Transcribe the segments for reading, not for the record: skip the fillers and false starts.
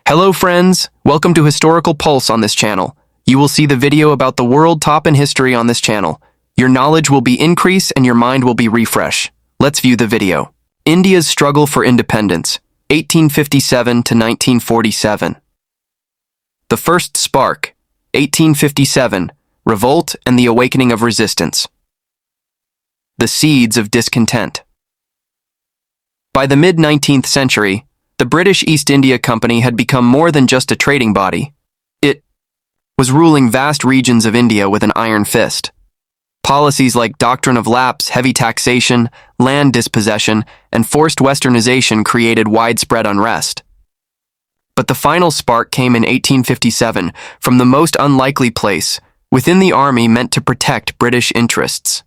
Hello friends, welcome to Historical Pulse on this channel. You will see the video about the world top in history on this channel. Your knowledge will be increase and your mind will be refresh. Let's view the video. India's struggle for independence, 1857 to 1947. The first spark, 1857, Revolt and the awakening of resistance. The seeds of discontent. By the mid-19th century, the British East India Company had become more than just a trading body. It was ruling vast regions of India with an iron fist. Policies like doctrine of lapse, heavy taxation, land dispossession, and forced westernization created widespread unrest. But the final spark came in 1857 from the most unlikely place, within the army meant to protect British interests.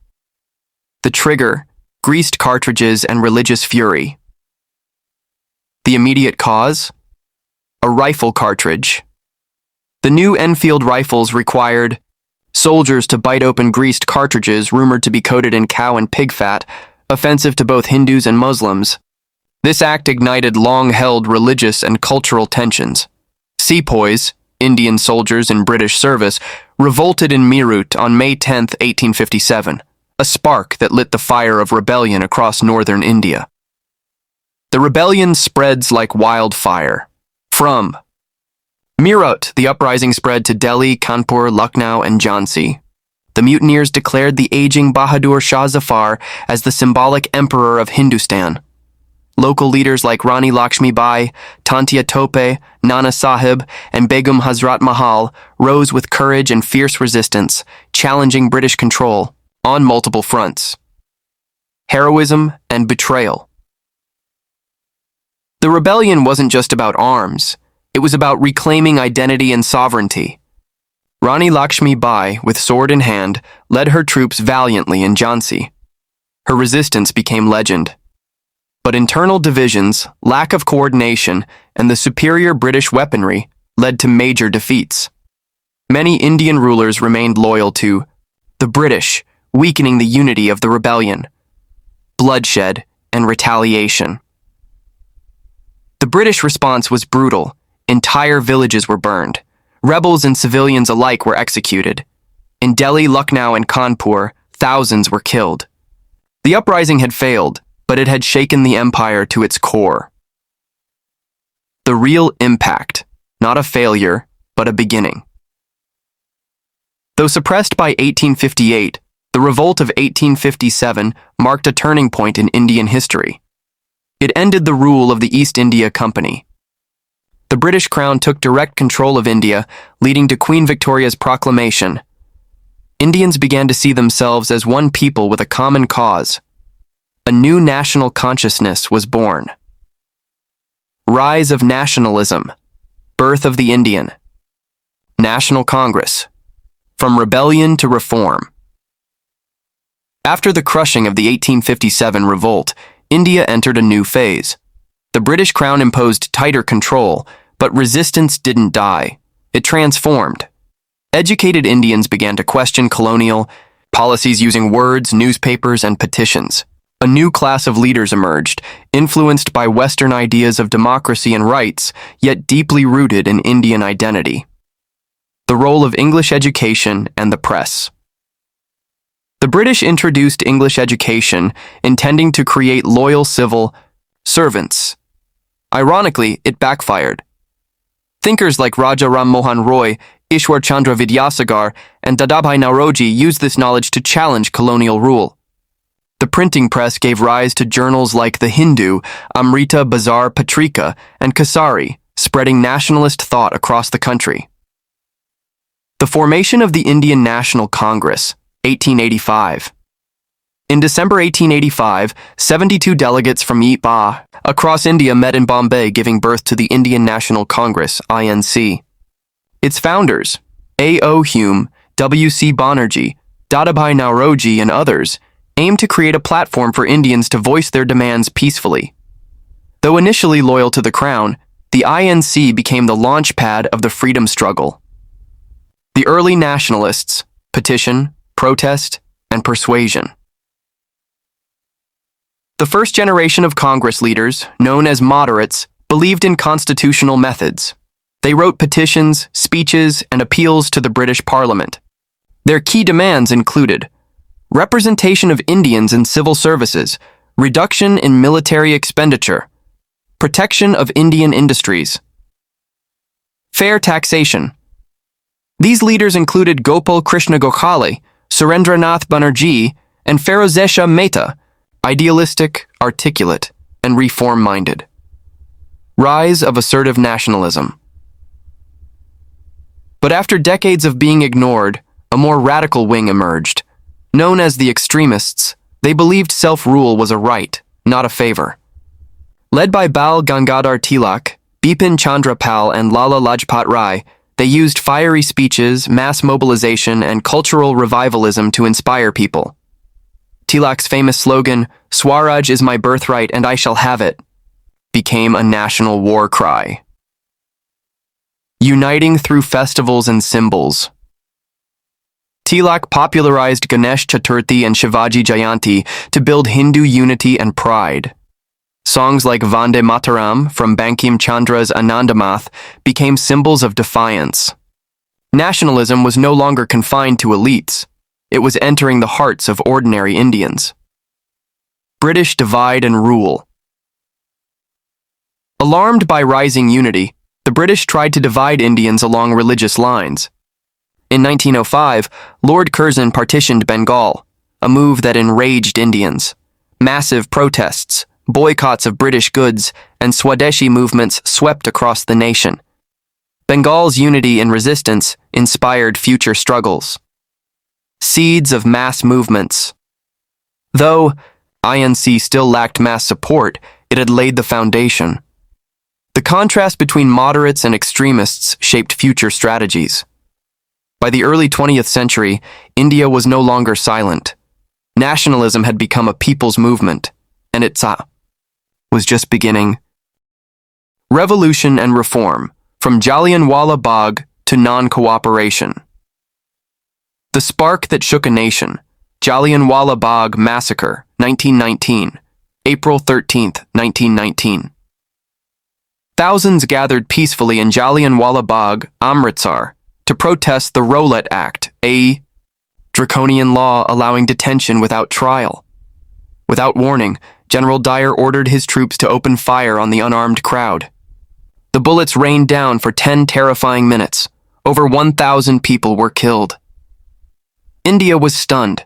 The trigger, greased cartridges and religious fury. The immediate cause? A rifle cartridge. The new Enfield rifles required soldiers to bite open greased cartridges rumored to be coated in cow and pig fat, offensive to both Hindus and Muslims. This act ignited long-held religious and cultural tensions. Sepoys, Indian soldiers in British service, revolted in Meerut on May 10, 1857, a spark that lit the fire of rebellion across northern India. The rebellion spreads like wildfire. From Meerut, the uprising spread to Delhi, Kanpur, Lucknow, and Jhansi. The mutineers declared the aging Bahadur Shah Zafar as the symbolic emperor of Hindustan. Local leaders like Rani Lakshmi Bai, Tantia Tope, Nana Sahib, and Begum Hazrat Mahal rose with courage and fierce resistance, challenging British control on multiple fronts. Heroism and betrayal. The rebellion wasn't just about arms, it was about reclaiming identity and sovereignty. Rani Lakshmi Bai, with sword in hand, led her troops valiantly in Jhansi. Her resistance became legend. But internal divisions, lack of coordination, and the superior British weaponry led to major defeats. Many Indian rulers remained loyal to the British, weakening the unity of the rebellion. Bloodshed and retaliation. The British response was brutal. Entire villages were burned. Rebels and civilians alike were executed. In Delhi, Lucknow, and Kanpur, thousands were killed. The uprising had failed, but it had shaken the empire to its core. The real impact, not a failure, but a beginning. Though suppressed by 1858, the revolt of 1857 marked a turning point in Indian history. It ended the rule of the East India Company. The British Crown took direct control of India, leading to Queen Victoria's proclamation. Indians began to see themselves as one people with a common cause. A new national consciousness was born. Rise of nationalism. Birth of the Indian. National Congress. From rebellion to reform. After the crushing of the 1857 revolt, India entered a new phase. The British Crown imposed tighter control, but resistance didn't die. It transformed. Educated Indians began to question colonial policies using words, newspapers, and petitions. A new class of leaders emerged, influenced by Western ideas of democracy and rights, yet deeply rooted in Indian identity. The role of English education and the press. The British introduced English education, intending to create loyal civil servants. Ironically, it backfired. Thinkers like Raja Ram Mohan Roy, Ishwar Chandra Vidyasagar, and Dadabhai Nauroji used this knowledge to challenge colonial rule. The printing press gave rise to journals like The Hindu, Amrita Bazar Patrika, and Kasari, spreading nationalist thought across the country. The formation of the Indian National Congress, 1885. In December 1885, 72 delegates from Ba across India met in Bombay, giving birth to the Indian National Congress, INC. Its founders, A.O. Hume, W.C. Banerjee, Dadabhai Nauroji, and others, aimed to create a platform for Indians to voice their demands peacefully. Though initially loyal to the Crown, the INC became the launchpad of the freedom struggle. The early nationalists, petition, protest, and persuasion. The first generation of Congress leaders, known as moderates, believed in constitutional methods. They wrote petitions, speeches, and appeals to the British Parliament. Their key demands included representation of Indians in civil services, reduction in military expenditure, protection of Indian industries, fair taxation. These leaders included Gopal Krishna Gokhale, Surendranath Banerjee, and Ferozeshah Mehta, idealistic, articulate, and reform-minded. Rise of assertive nationalism. But after decades of being ignored, a more radical wing emerged. Known as the extremists, they believed self-rule was a right, not a favor. Led by Bal Gangadhar Tilak, Bipin Chandra Pal, and Lala Lajpat Rai, they used fiery speeches, mass mobilization, and cultural revivalism to inspire people. Tilak's famous slogan, "Swaraj is my birthright and I shall have it," became a national war cry. Uniting through festivals and symbols. Tilak popularized Ganesh Chaturthi and Shivaji Jayanti to build Hindu unity and pride. Songs like Vande Mataram from Bankim Chandra's Anandamath became symbols of defiance. Nationalism was no longer confined to elites. It was entering the hearts of ordinary Indians. British divide and rule. Alarmed by rising unity, the British tried to divide Indians along religious lines. In 1905, Lord Curzon partitioned Bengal, a move that enraged Indians. Massive protests, boycotts of British goods, and Swadeshi movements swept across the nation. Bengal's unity and resistance inspired future struggles. Seeds of mass movements. Though INC still lacked mass support, it had laid the foundation. The contrast between moderates and extremists shaped future strategies. By the early 20th century, India was no longer silent. Nationalism had become a people's movement, and it was just beginning. Revolution and reform, from Jallianwala Bagh to non-cooperation. The spark that shook a nation, Jallianwala Bagh Massacre, 1919, April 13, 1919. Thousands gathered peacefully in Jallianwala Bagh, Amritsar, to protest the Revolt Act, a draconian law allowing detention without trial. Without warning, General Dyer ordered his troops to open fire on the unarmed crowd. The bullets rained down for 10 terrifying minutes. Over 1,000 people were killed. India was stunned.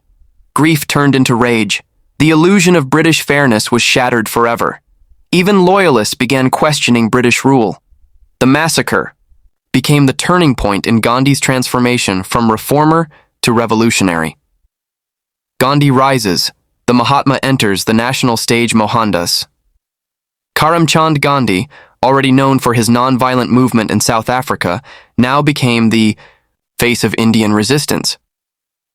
Grief turned into rage. The illusion of British fairness was shattered forever. Even loyalists began questioning British rule. The massacre became the turning point in Gandhi's transformation from reformer to revolutionary. Gandhi rises. The Mahatma enters the national stage Mohandas. Karamchand Gandhi, already known for his non-violent movement in South Africa, now became the face of Indian resistance.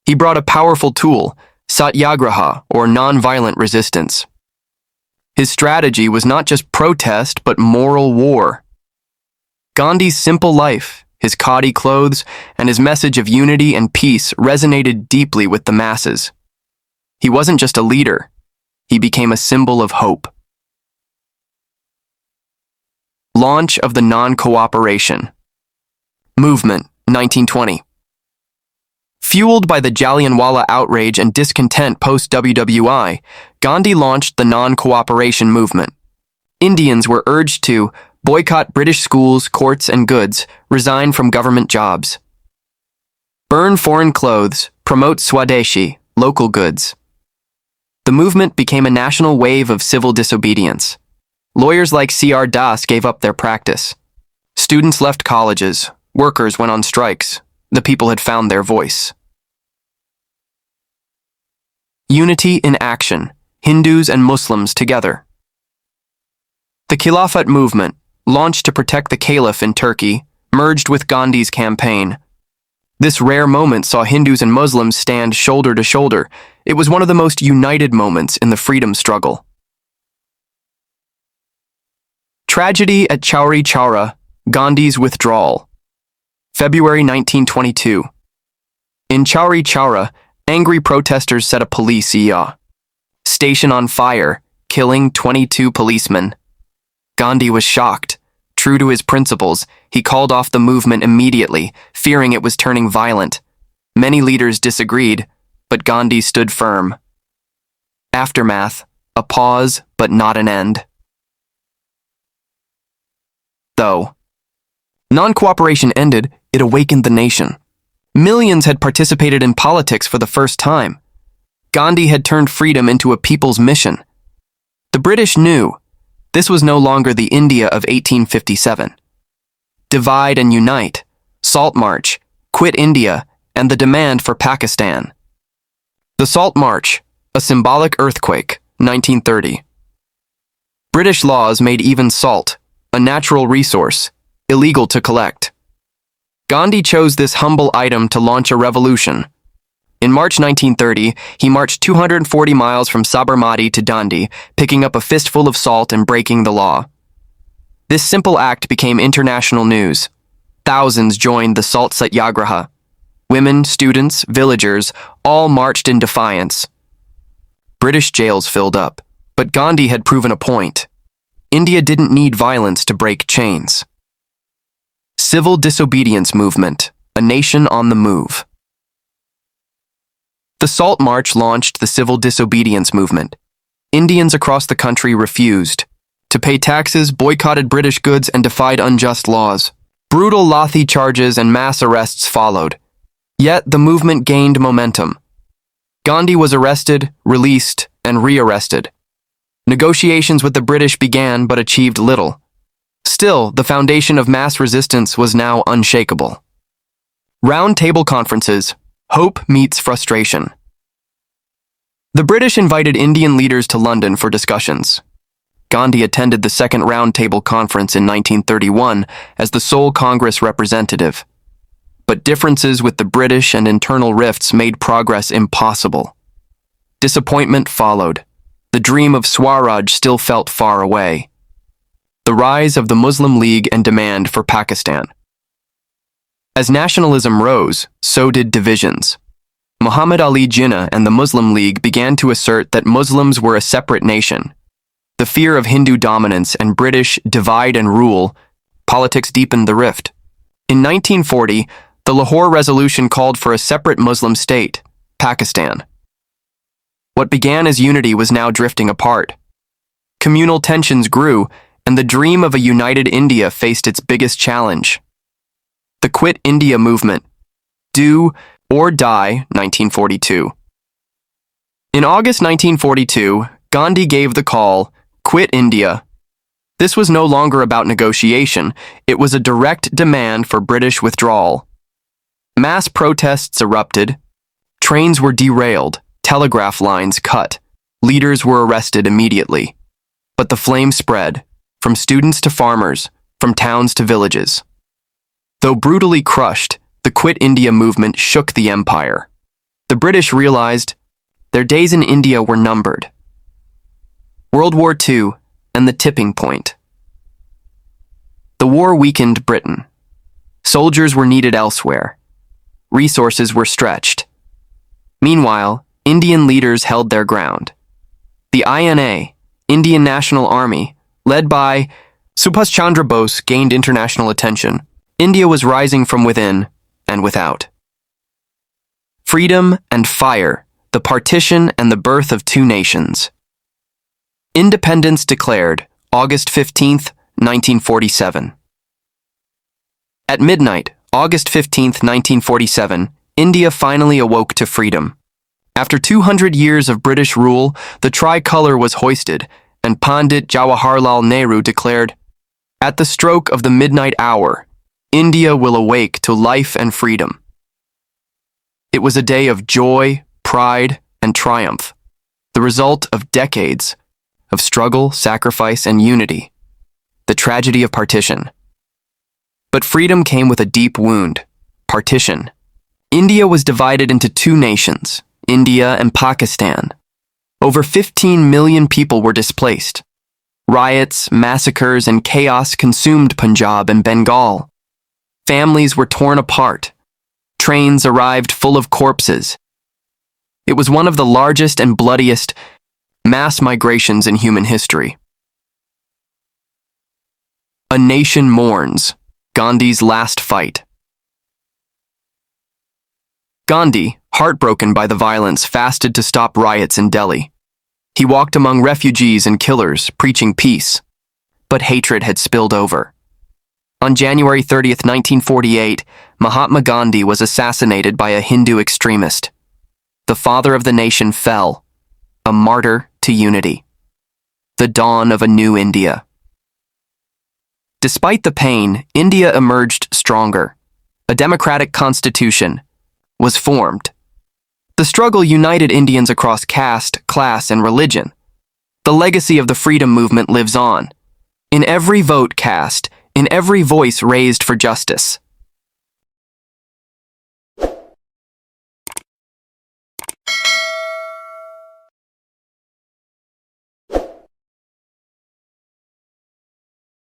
He brought a powerful tool, satyagraha, or non-violent resistance. His strategy was not just protest, but moral war. Gandhi's simple life, his khadi clothes, and his message of unity and peace resonated deeply with the masses. He wasn't just a leader, he became a symbol of hope. Launch of the non-cooperation movement, 1920. Fueled by the Jallianwala outrage and discontent post-WWI, Gandhi launched the non-cooperation movement. Indians were urged to boycott British schools, courts, and goods, resign from government jobs, burn foreign clothes, promote Swadeshi, local goods. The movement became a national wave of civil disobedience. Lawyers like C.R. Das gave up their practice. Students left colleges. Workers went on strikes. The people had found their voice. Unity in action. Hindus and Muslims together. The Khilafat movement, launched to protect the Caliph in Turkey, merged with Gandhi's campaign. This rare moment saw Hindus and Muslims stand shoulder to shoulder. It was one of the most united moments in the freedom struggle. Tragedy at Chowri Chowra, Gandhi's withdrawal. February 1922. In Chowri Chowra, angry protesters set a police station on fire, killing 22 policemen. Gandhi was shocked. True to his principles, He called off the movement immediately, fearing it was turning violent. Many leaders disagreed, but Gandhi stood firm. Aftermath, a pause but not an end. Though non-cooperation ended, it awakened the nation. Millions had participated in politics for the first time. Gandhi had turned freedom into a people's mission. The British knew this was no longer the India of 1857. Divide and unite, Salt March, quit India, and the demand for Pakistan. The Salt March, a symbolic earthquake, 1930. British laws made even salt, a natural resource, illegal to collect. Gandhi chose this humble item to launch a revolution. In March 1930, he marched 240 miles from Sabarmati to Dandi, picking up a fistful of salt and breaking the law. This simple act became international news. Thousands joined the Salt Satyagraha. Women, students, villagers, all marched in defiance. British jails filled up, but Gandhi had proven a point. India didn't need violence to break chains. Civil disobedience movement, a nation on the move. The Salt March launched the civil disobedience movement. Indians across the country refused to pay taxes, boycotted British goods, and defied unjust laws. Brutal lathi charges and mass arrests followed. Yet the movement gained momentum. Gandhi was arrested, released, and re-arrested. Negotiations with the British began but achieved little. Still, the foundation of mass resistance was now unshakable. Round table conferences. Hope meets frustration. The British invited Indian leaders to London for discussions. Gandhi attended the Second Round Table Conference in 1931 as the sole Congress representative. But differences with the British and internal rifts made progress impossible. Disappointment followed. The dream of Swaraj still felt far away. The rise of the Muslim League and demand for Pakistan. As nationalism rose, so did divisions. Muhammad Ali Jinnah and the Muslim League began to assert that Muslims were a separate nation. The fear of Hindu dominance and British divide and rule, politics deepened the rift. In 1940, the Lahore Resolution called for a separate Muslim state, Pakistan. What began as unity was now drifting apart. Communal tensions grew, and the dream of a united India faced its biggest challenge. The Quit India movement. Do or Die, 1942. In August 1942, Gandhi gave the call, Quit India. This was no longer about negotiation, it was a direct demand for British withdrawal. Mass protests erupted. Trains were derailed, telegraph lines cut. Leaders were arrested immediately. But the flame spread, from students to farmers, from towns to villages. Though brutally crushed, the Quit India movement shook the empire. The British realized their days in India were numbered. World War II and the tipping point. The war weakened Britain. Soldiers were needed elsewhere. Resources were stretched. Meanwhile, Indian leaders held their ground. The INA, Indian National Army, led by Subhash Chandra Bose, gained international attention. India was rising from within and without. Freedom and fire, the partition and the birth of two nations. Independence declared, August 15th, 1947. At midnight, August 15th, 1947, India finally awoke to freedom. After 200 years of British rule, the tricolour was hoisted, and Pandit Jawaharlal Nehru declared, "At the stroke of the midnight hour, India will awake to life and freedom." It was a day of joy, pride, and triumph, the result of decades of struggle, sacrifice, and unity, the tragedy of partition. But freedom came with a deep wound, partition. India was divided into two nations, India and Pakistan. Over 15 million people were displaced. Riots, massacres, and chaos consumed Punjab and Bengal. Families were torn apart. Trains arrived full of corpses. It was one of the largest and bloodiest mass migrations in human history. A nation mourns. Gandhi's last fight. Gandhi, heartbroken by the violence, fasted to stop riots in Delhi. He walked among refugees and killers, preaching peace. But hatred had spilled over. On January 30th, 1948, Mahatma Gandhi was assassinated by a Hindu extremist. The father of the nation fell, a martyr to unity. The dawn of a new India. Despite the pain, India emerged stronger. A democratic constitution was formed. The struggle united Indians across caste, class, and religion. The legacy of the freedom movement lives on. In every vote cast, in every voice raised for justice.